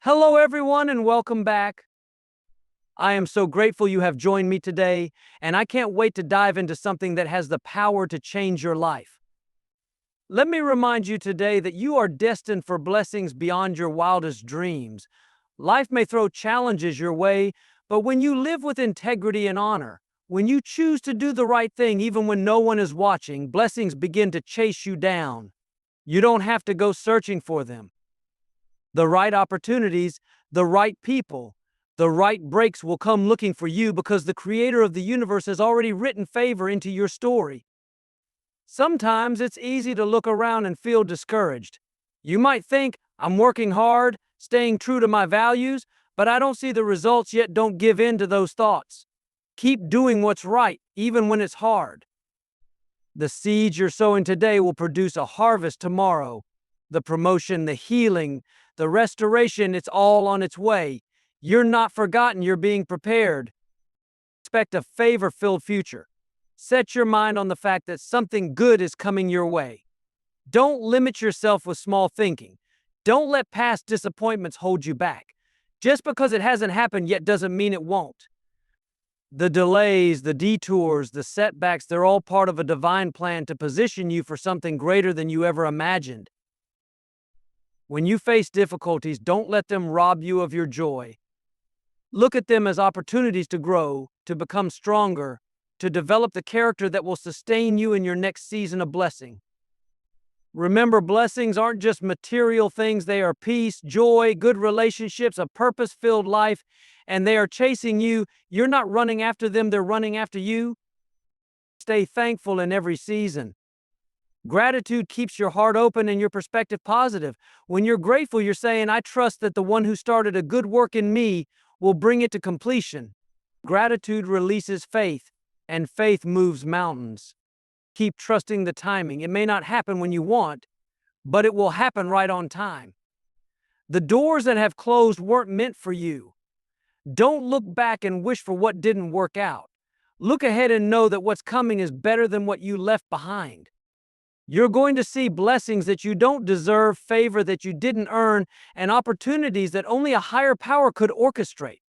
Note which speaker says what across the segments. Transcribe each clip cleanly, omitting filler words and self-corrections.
Speaker 1: Hello, everyone, and welcome back. I am so grateful you have joined me today, and I can't wait to dive into something that has the power to change your life. Let me remind you today that you are destined for blessings beyond your wildest dreams. Life may throw challenges your way, but when you live with integrity and honor, when you choose to do the right thing even when no one is watching, blessings begin to chase you down. You don't have to go searching for them. The right opportunities, the right people, the right breaks will come looking for you because the creator of the universe has already written favor into your story. Sometimes it's easy to look around and feel discouraged. You might think, I'm working hard, staying true to my values, but I don't see the results yet. Don't give in to those thoughts. Keep doing what's right, even when it's hard. The seeds you're sowing today will produce a harvest tomorrow. The promotion, the healing, the restoration, it's all on its way. You're not forgotten, you're being prepared. Expect a favor-filled future. Set your mind on the fact that something good is coming your way. Don't limit yourself with small thinking. Don't let past disappointments hold you back. Just because it hasn't happened yet doesn't mean it won't. The delays, the detours, the setbacks, they're all part of a divine plan to position you for something greater than you ever imagined. When you face difficulties, don't let them rob you of your joy. Look at them as opportunities to grow, to become stronger, to develop the character that will sustain you in your next season of blessing. Remember, blessings aren't just material things. They are peace, joy, good relationships, a purpose-filled life, and they are chasing you. You're not running after them, they're running after you. Stay thankful in every season. Gratitude keeps your heart open and your perspective positive. When you're grateful, you're saying, I trust that the one who started a good work in me will bring it to completion. Gratitude releases faith, and faith moves mountains. Keep trusting the timing. It may not happen when you want, but it will happen right on time. The doors that have closed weren't meant for you. Don't look back and wish for what didn't work out. Look ahead and know that what's coming is better than what you left behind. You're going to see blessings that you don't deserve, favor that you didn't earn, and opportunities that only a higher power could orchestrate.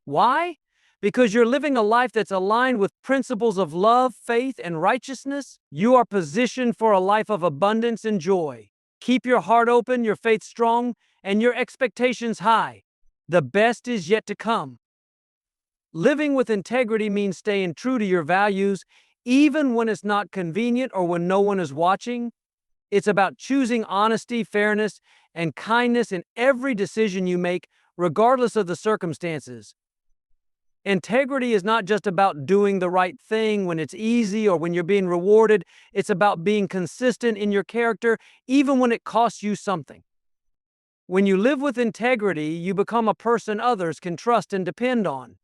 Speaker 1: Why? Because you're living a life that's aligned with principles of love, faith, and righteousness. You are positioned for a life of abundance and joy. Keep your heart open, your faith strong, and your expectations high. The best is yet to come. Living with integrity means staying true to your values, even when it's not convenient or when no one is watching. It's about choosing honesty, fairness, and kindness in every decision you make, regardless of the circumstances. Integrity is not just about doing the right thing when it's easy or when you're being rewarded. It's about being consistent in your character, even when it costs you something. When you live with integrity, you become a person others can trust and depend on.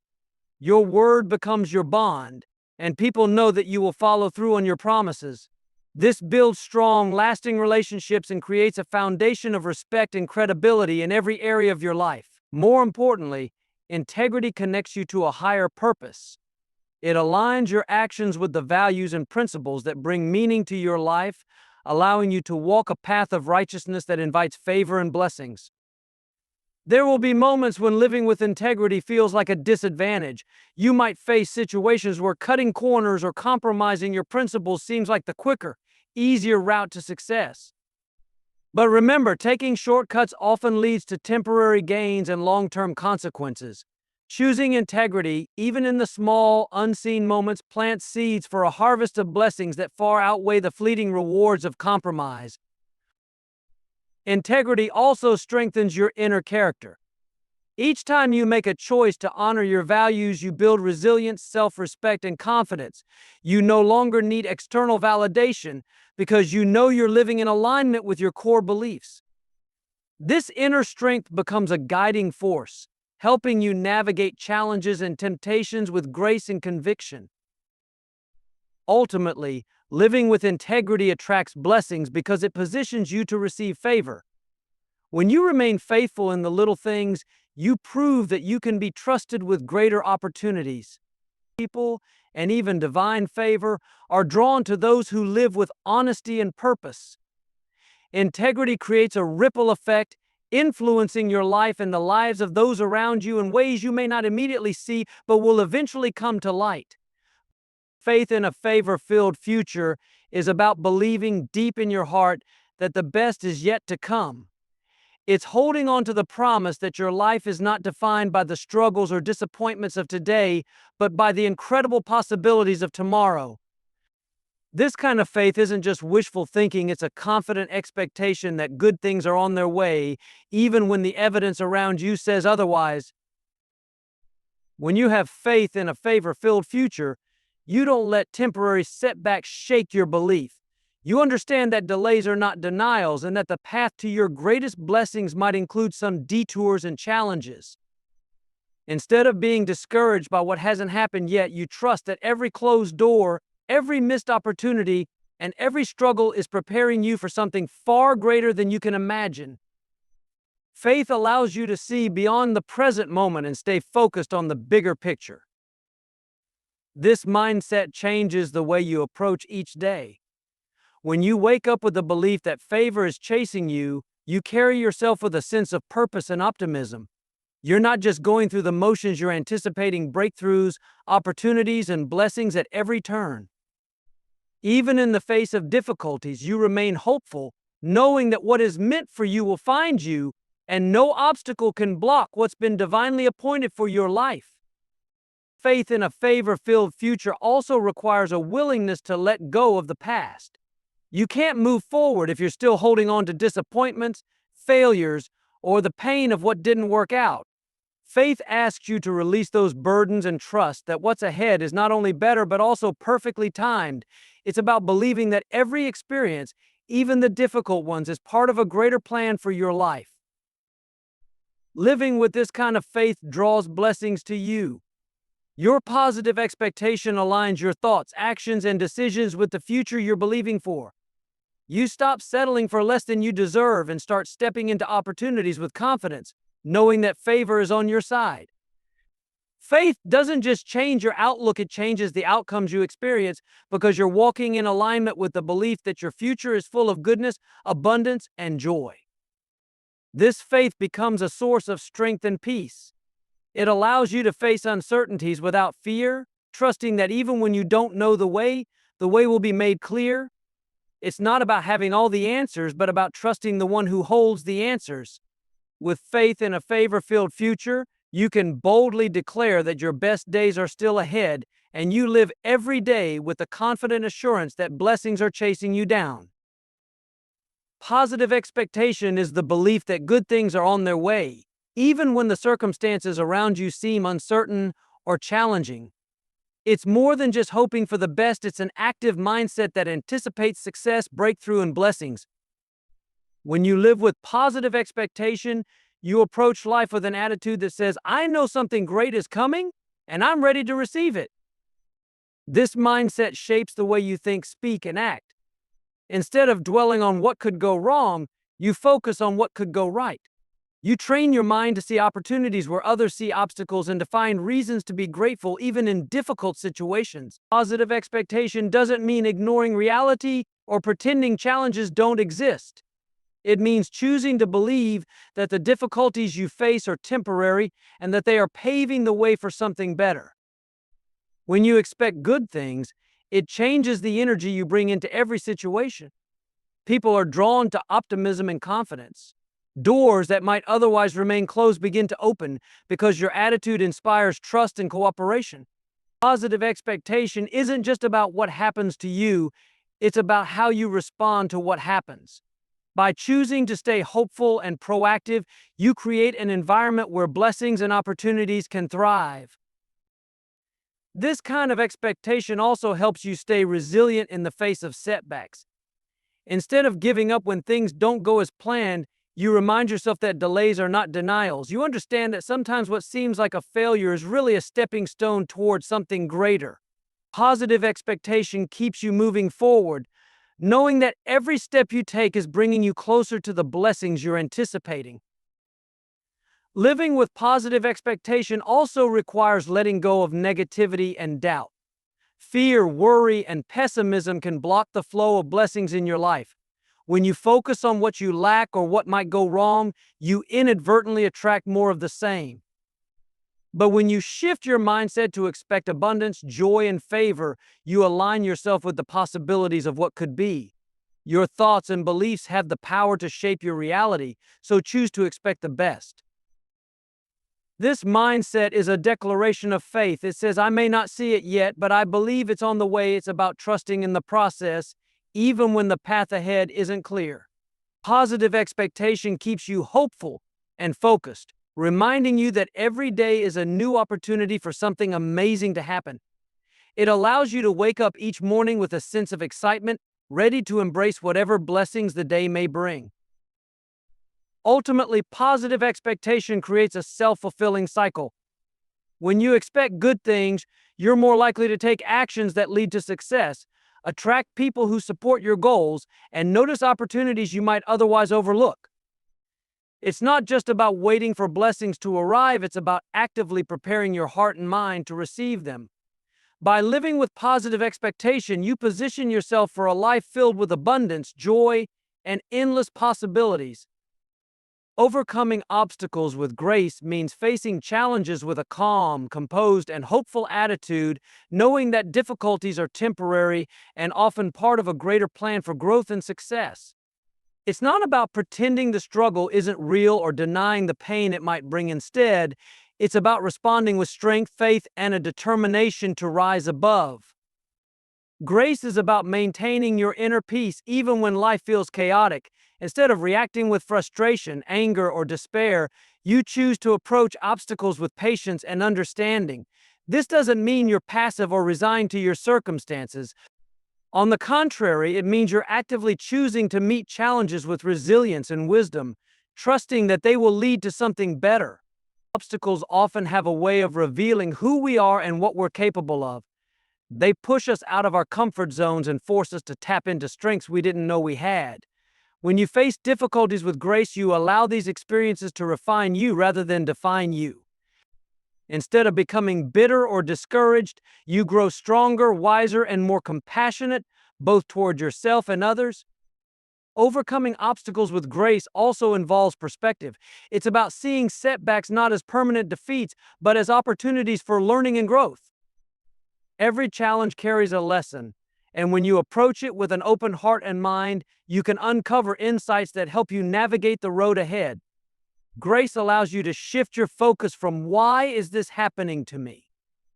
Speaker 1: Your word becomes your bond, and people know that you will follow through on your promises. This builds strong, lasting relationships and creates a foundation of respect and credibility in every area of your life. More importantly, integrity connects you to a higher purpose. It aligns your actions with the values and principles that bring meaning to your life, allowing you to walk a path of righteousness that invites favor and blessings. There will be moments when living with integrity feels like a disadvantage. You might face situations where cutting corners or compromising your principles seems like the quicker, easier route to success. But remember, taking shortcuts often leads to temporary gains and long-term consequences. Choosing integrity, even in the small, unseen moments, plants seeds for a harvest of blessings that far outweigh the fleeting rewards of compromise. Integrity also strengthens your inner character. Each time you make a choice to honor your values, you build resilience, self-respect, and confidence. You no longer need external validation because you know you're living in alignment with your core beliefs. This inner strength becomes a guiding force, helping you navigate challenges and temptations with grace and conviction. Ultimately, living with integrity attracts blessings because it positions you to receive favor. When you remain faithful in the little things, you prove that you can be trusted with greater opportunities. People, and even divine favor, are drawn to those who live with honesty and purpose. Integrity creates a ripple effect, influencing your life and the lives of those around you in ways you may not immediately see but will eventually come to light. Faith in a favor-filled future is about believing deep in your heart that the best is yet to come. It's holding on to the promise that your life is not defined by the struggles or disappointments of today, but by the incredible possibilities of tomorrow. This kind of faith isn't just wishful thinking, it's a confident expectation that good things are on their way, even when the evidence around you says otherwise. When you have faith in a favor-filled future, you don't let temporary setbacks shake your belief. You understand that delays are not denials and that the path to your greatest blessings might include some detours and challenges. Instead of being discouraged by what hasn't happened yet, you trust that every closed door, every missed opportunity, and every struggle is preparing you for something far greater than you can imagine. Faith allows you to see beyond the present moment and stay focused on the bigger picture. This mindset changes the way you approach each day. When you wake up with the belief that favor is chasing you, you carry yourself with a sense of purpose and optimism. You're not just going through the motions, you're anticipating breakthroughs, opportunities, and blessings at every turn. Even in the face of difficulties, you remain hopeful, knowing that what is meant for you will find you, and no obstacle can block what's been divinely appointed for your life. Faith in a favor-filled future also requires a willingness to let go of the past. You can't move forward if you're still holding on to disappointments, failures, or the pain of what didn't work out. Faith asks you to release those burdens and trust that what's ahead is not only better but also perfectly timed. It's about believing that every experience, even the difficult ones, is part of a greater plan for your life. Living with this kind of faith draws blessings to you. Your positive expectation aligns your thoughts, actions, and decisions with the future you're believing for. You stop settling for less than you deserve and start stepping into opportunities with confidence, knowing that favor is on your side. Faith doesn't just change your outlook, it changes the outcomes you experience because you're walking in alignment with the belief that your future is full of goodness, abundance, and joy. This faith becomes a source of strength and peace. It allows you to face uncertainties without fear, trusting that even when you don't know the way will be made clear. It's not about having all the answers, but about trusting the one who holds the answers. With faith in a favor-filled future, you can boldly declare that your best days are still ahead, and you live every day with the confident assurance that blessings are chasing you down. Positive expectation is the belief that good things are on their way, even when the circumstances around you seem uncertain or challenging. It's more than just hoping for the best, it's an active mindset that anticipates success, breakthrough, and blessings. When you live with positive expectation, you approach life with an attitude that says, I know something great is coming, and I'm ready to receive it. This mindset shapes the way you think, speak, and act. Instead of dwelling on what could go wrong, you focus on what could go right. You train your mind to see opportunities where others see obstacles and to find reasons to be grateful even in difficult situations. Positive expectation doesn't mean ignoring reality or pretending challenges don't exist. It means choosing to believe that the difficulties you face are temporary and that they are paving the way for something better. When you expect good things, it changes the energy you bring into every situation. People are drawn to optimism and confidence. Doors that might otherwise remain closed begin to open because your attitude inspires trust and cooperation. Positive expectation isn't just about what happens to you, it's about how you respond to what happens. By choosing to stay hopeful and proactive, you create an environment where blessings and opportunities can thrive. This kind of expectation also helps you stay resilient in the face of setbacks. Instead of giving up when things don't go as planned, you remind yourself that delays are not denials. You understand that sometimes what seems like a failure is really a stepping stone towards something greater. Positive expectation keeps you moving forward, knowing that every step you take is bringing you closer to the blessings you're anticipating. Living with positive expectation also requires letting go of negativity and doubt. Fear, worry, and pessimism can block the flow of blessings in your life. When you focus on what you lack or what might go wrong, you inadvertently attract more of the same. But when you shift your mindset to expect abundance, joy, and favor, you align yourself with the possibilities of what could be. Your thoughts and beliefs have the power to shape your reality, so choose to expect the best. This mindset is a declaration of faith. It says, I may not see it yet, but I believe it's on the way. It's about trusting in the process, even when the path ahead isn't clear. Positive expectation keeps you hopeful and focused, reminding you that every day is a new opportunity for something amazing to happen. It allows you to wake up each morning with a sense of excitement, ready to embrace whatever blessings the day may bring. Ultimately, positive expectation creates a self-fulfilling cycle. When you expect good things, you're more likely to take actions that lead to success, attract people who support your goals, and notice opportunities you might otherwise overlook. It's not just about waiting for blessings to arrive, it's about actively preparing your heart and mind to receive them. By living with positive expectation, you position yourself for a life filled with abundance, joy, and endless possibilities. Overcoming obstacles with grace means facing challenges with a calm, composed, and hopeful attitude, knowing that difficulties are temporary and often part of a greater plan for growth and success. It's not about pretending the struggle isn't real or denying the pain it might bring. Instead, it's about responding with strength, faith, and a determination to rise above. Grace is about maintaining your inner peace even when life feels chaotic. Instead of reacting with frustration, anger, or despair, you choose to approach obstacles with patience and understanding. This doesn't mean you're passive or resigned to your circumstances. On the contrary, it means you're actively choosing to meet challenges with resilience and wisdom, trusting that they will lead to something better. Obstacles often have a way of revealing who we are and what we're capable of. They push us out of our comfort zones and force us to tap into strengths we didn't know we had. When you face difficulties with grace, you allow these experiences to refine you rather than define you. Instead of becoming bitter or discouraged, you grow stronger, wiser, and more compassionate, both toward yourself and others. Overcoming obstacles with grace also involves perspective. It's about seeing setbacks not as permanent defeats, but as opportunities for learning and growth. Every challenge carries a lesson, and when you approach it with an open heart and mind, you can uncover insights that help you navigate the road ahead. Grace allows you to shift your focus from "why is this happening to me?"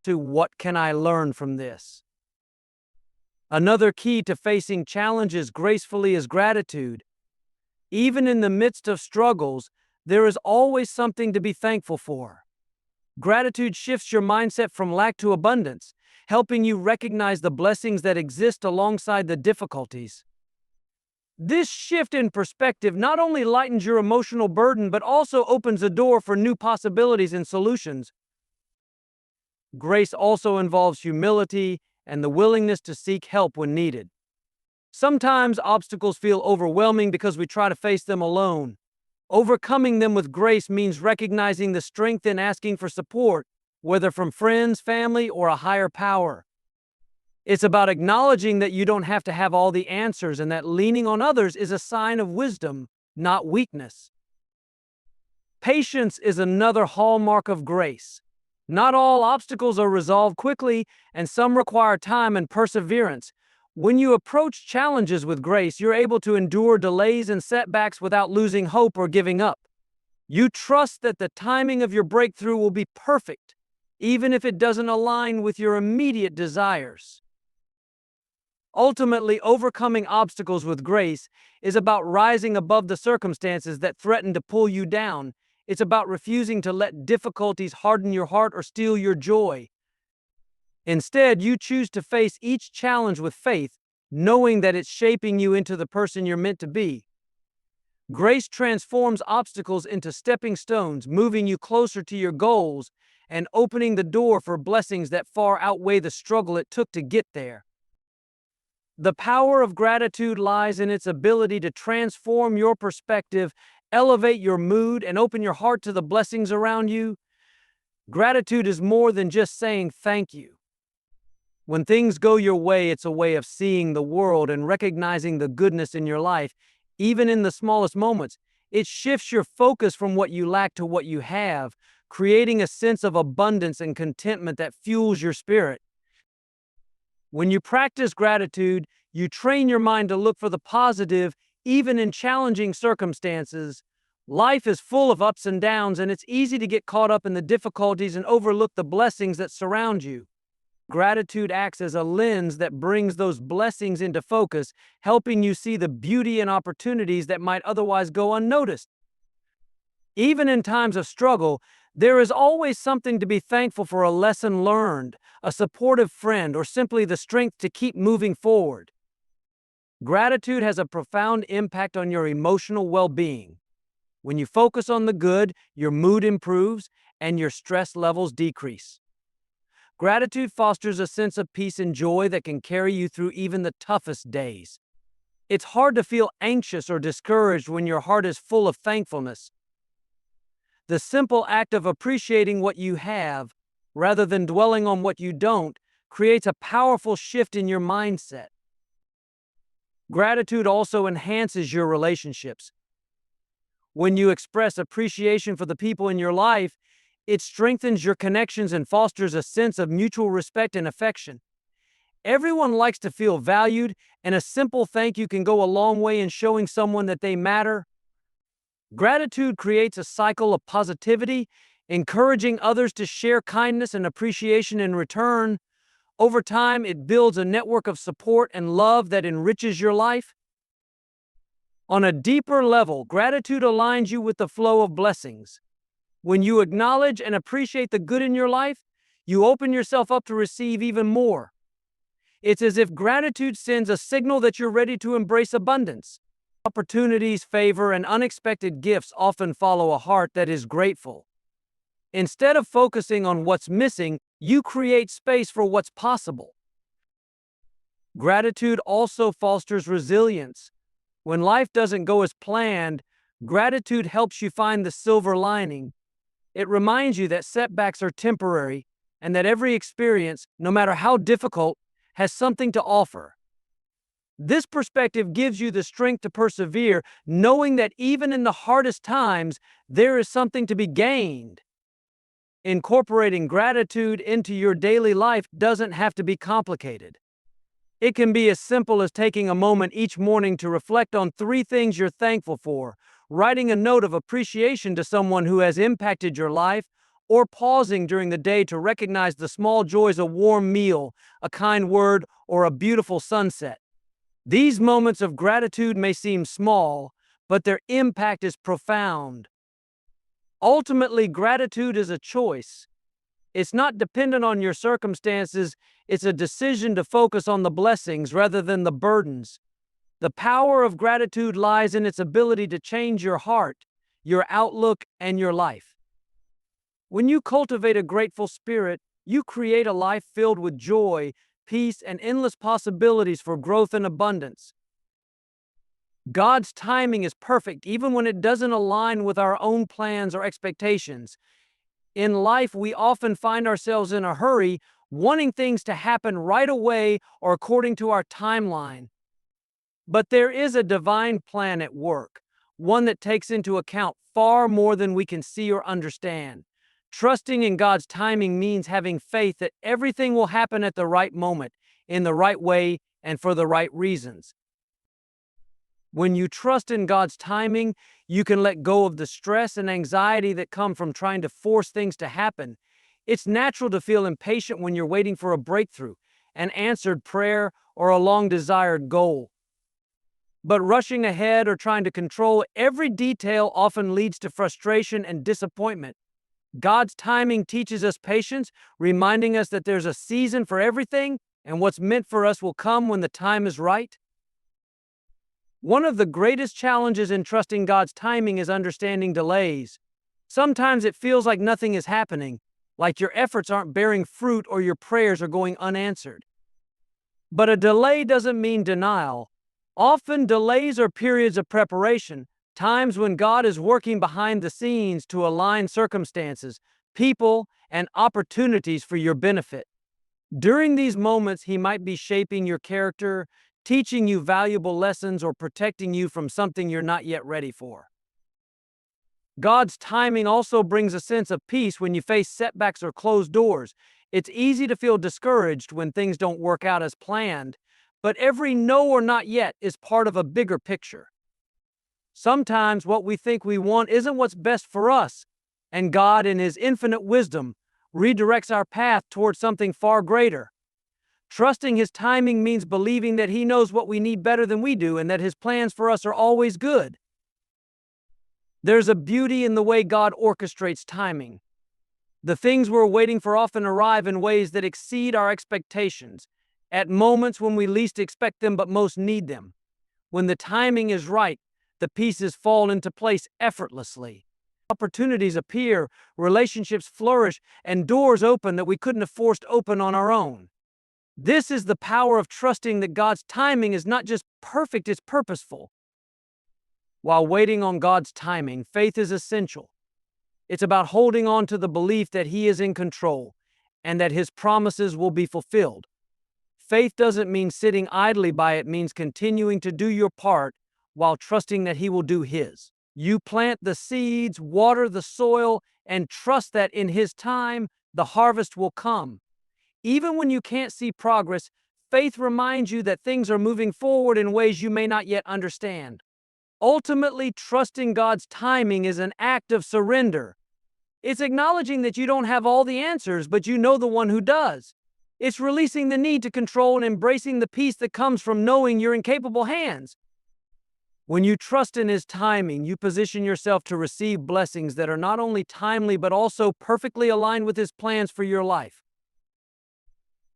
Speaker 1: to "what can I learn from this?" Another key to facing challenges gracefully is gratitude. Even in the midst of struggles, there is always something to be thankful for. Gratitude shifts your mindset from lack to abundance, helping you recognize the blessings that exist alongside the difficulties. This shift in perspective not only lightens your emotional burden, but also opens a door for new possibilities and solutions. Grace also involves humility and the willingness to seek help when needed. Sometimes obstacles feel overwhelming because we try to face them alone. Overcoming them with grace means recognizing the strength in asking for support, whether from friends, family, or a higher power. It's about acknowledging that you don't have to have all the answers and that leaning on others is a sign of wisdom, not weakness. Patience is another hallmark of grace. Not all obstacles are resolved quickly, and some require time and perseverance. When you approach challenges with grace, you're able to endure delays and setbacks without losing hope or giving up. You trust that the timing of your breakthrough will be perfect, even if it doesn't align with your immediate desires. Ultimately, overcoming obstacles with grace is about rising above the circumstances that threaten to pull you down. It's about refusing to let difficulties harden your heart or steal your joy. Instead, you choose to face each challenge with faith, knowing that it's shaping you into the person you're meant to be. Grace transforms obstacles into stepping stones, moving you closer to your goals and opening the door for blessings that far outweigh the struggle it took to get there. The power of gratitude lies in its ability to transform your perspective, elevate your mood, and open your heart to the blessings around you. Gratitude is more than just saying thank you. When things go your way, it's a way of seeing the world and recognizing the goodness in your life, even in the smallest moments. It shifts your focus from what you lack to what you have, creating a sense of abundance and contentment that fuels your spirit. When you practice gratitude, you train your mind to look for the positive, even in challenging circumstances. Life is full of ups and downs, and it's easy to get caught up in the difficulties and overlook the blessings that surround you. Gratitude acts as a lens that brings those blessings into focus, helping you see the beauty and opportunities that might otherwise go unnoticed. Even in times of struggle, there is always something to be thankful for: a lesson learned, a supportive friend, or simply the strength to keep moving forward. Gratitude has a profound impact on your emotional well-being. When you focus on the good, your mood improves and your stress levels decrease. Gratitude fosters a sense of peace and joy that can carry you through even the toughest days. It's hard to feel anxious or discouraged when your heart is full of thankfulness. The simple act of appreciating what you have, rather than dwelling on what you don't, creates a powerful shift in your mindset. Gratitude also enhances your relationships. When you express appreciation for the people in your life, it strengthens your connections and fosters a sense of mutual respect and affection. Everyone likes to feel valued, and a simple thank you can go a long way in showing someone that they matter. Gratitude creates a cycle of positivity, encouraging others to share kindness and appreciation in return. Over time, it builds a network of support and love that enriches your life. On a deeper level, gratitude aligns you with the flow of blessings. When you acknowledge and appreciate the good in your life, you open yourself up to receive even more. It's as if gratitude sends a signal that you're ready to embrace abundance. Opportunities, favor, and unexpected gifts often follow a heart that is grateful. Instead of focusing on what's missing, you create space for what's possible. Gratitude also fosters resilience. When life doesn't go as planned, gratitude helps you find the silver lining. It reminds you that setbacks are temporary and that every experience, no matter how difficult, has something to offer. This perspective gives you the strength to persevere, knowing that even in the hardest times, there is something to be gained. Incorporating gratitude into your daily life doesn't have to be complicated. It can be as simple as taking a moment each morning to reflect on 3 things you're thankful for, writing a note of appreciation to someone who has impacted your life, or pausing during the day to recognize the small joys: a warm meal, a kind word, or a beautiful sunset. These moments of gratitude may seem small, but their impact is profound. Ultimately, gratitude is a choice. It's not dependent on your circumstances. It's a decision to focus on the blessings rather than the burdens. The power of gratitude lies in its ability to change your heart, your outlook, and your life. When you cultivate a grateful spirit, you create a life filled with joy, peace, and endless possibilities for growth and abundance. God's timing is perfect, even when it doesn't align with our own plans or expectations. In life, we often find ourselves in a hurry, wanting things to happen right away or according to our timeline. But there is a divine plan at work, one that takes into account far more than we can see or understand. Trusting in God's timing means having faith that everything will happen at the right moment, in the right way, and for the right reasons. When you trust in God's timing, you can let go of the stress and anxiety that come from trying to force things to happen. It's natural to feel impatient when you're waiting for a breakthrough, an answered prayer, or a long-desired goal. But rushing ahead or trying to control every detail often leads to frustration and disappointment. God's timing teaches us patience, reminding us that there's a season for everything, and what's meant for us will come when the time is right. One of the greatest challenges in trusting God's timing is understanding delays. Sometimes it feels like nothing is happening, like your efforts aren't bearing fruit or your prayers are going unanswered. But a delay doesn't mean denial. Often delays are periods of preparation, times when God is working behind the scenes to align circumstances, people, and opportunities for your benefit. During these moments, He might be shaping your character, teaching you valuable lessons, or protecting you from something you're not yet ready for. God's timing also brings a sense of peace when you face setbacks or closed doors. It's easy to feel discouraged when things don't work out as planned, but every no or not yet is part of a bigger picture. Sometimes what we think we want isn't what's best for us, and God, in His infinite wisdom, redirects our path towards something far greater. Trusting His timing means believing that He knows what we need better than we do and that His plans for us are always good. There's a beauty in the way God orchestrates timing. The things we're waiting for often arrive in ways that exceed our expectations, at moments when we least expect them but most need them. When the timing is right, the pieces fall into place effortlessly. Opportunities appear, relationships flourish, and doors open that we couldn't have forced open on our own. This is the power of trusting that God's timing is not just perfect, it's purposeful. While waiting on God's timing, faith is essential. It's about holding on to the belief that He is in control and that His promises will be fulfilled. Faith doesn't mean sitting idly by, it means continuing to do your part while trusting that He will do His. You plant the seeds, water the soil, and trust that in His time, the harvest will come. Even when you can't see progress, faith reminds you that things are moving forward in ways you may not yet understand. Ultimately, trusting God's timing is an act of surrender. It's acknowledging that you don't have all the answers, but you know the one who does. It's releasing the need to control and embracing the peace that comes from knowing you're in capable hands. When you trust in His timing, you position yourself to receive blessings that are not only timely but also perfectly aligned with His plans for your life.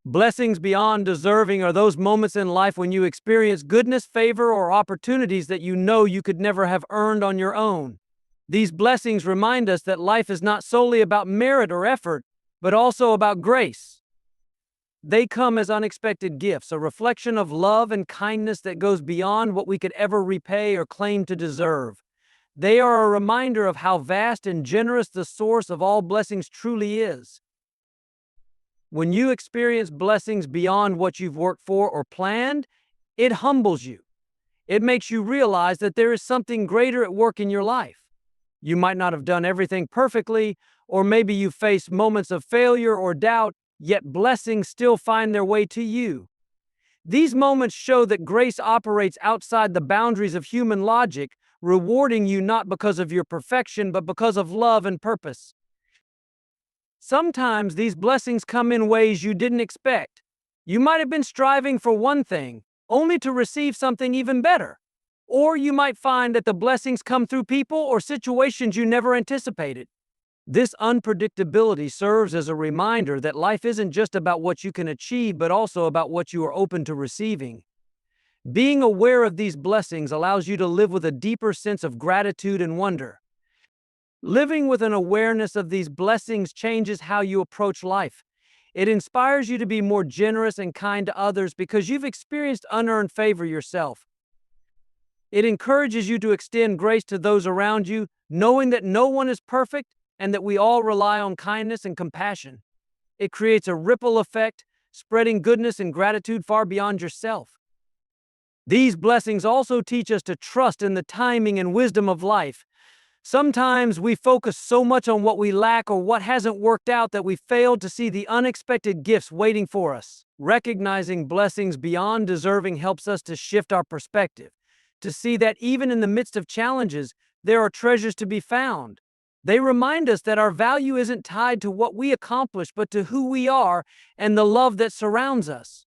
Speaker 1: Blessings beyond deserving are those moments in life when you experience goodness, favor, or opportunities that you know you could never have earned on your own. These blessings remind us that life is not solely about merit or effort, but also about grace. They come as unexpected gifts, a reflection of love and kindness that goes beyond what we could ever repay or claim to deserve. They are a reminder of how vast and generous the source of all blessings truly is. When you experience blessings beyond what you've worked for or planned, it humbles you. It makes you realize that there is something greater at work in your life. You might not have done everything perfectly, or maybe you faced moments of failure or doubt, yet blessings still find their way to you. These moments show that grace operates outside the boundaries of human logic, rewarding you not because of your perfection, but because of love and purpose. Sometimes these blessings come in ways you didn't expect. You might have been striving for one thing, only to receive something even better. Or you might find that the blessings come through people or situations you never anticipated. This unpredictability serves as a reminder that life isn't just about what you can achieve, but also about what you are open to receiving. Being aware of these blessings allows you to live with a deeper sense of gratitude and wonder. Living with an awareness of these blessings changes how you approach life. It inspires you to be more generous and kind to others because you've experienced unearned favor yourself. It encourages you to extend grace to those around you, knowing that no one is perfect and that we all rely on kindness and compassion. It creates a ripple effect, spreading goodness and gratitude far beyond yourself. These blessings also teach us to trust in the timing and wisdom of life. Sometimes we focus so much on what we lack or what hasn't worked out that we fail to see the unexpected gifts waiting for us. Recognizing blessings beyond deserving helps us to shift our perspective, to see that even in the midst of challenges, there are treasures to be found. They remind us that our value isn't tied to what we accomplish, but to who we are and the love that surrounds us.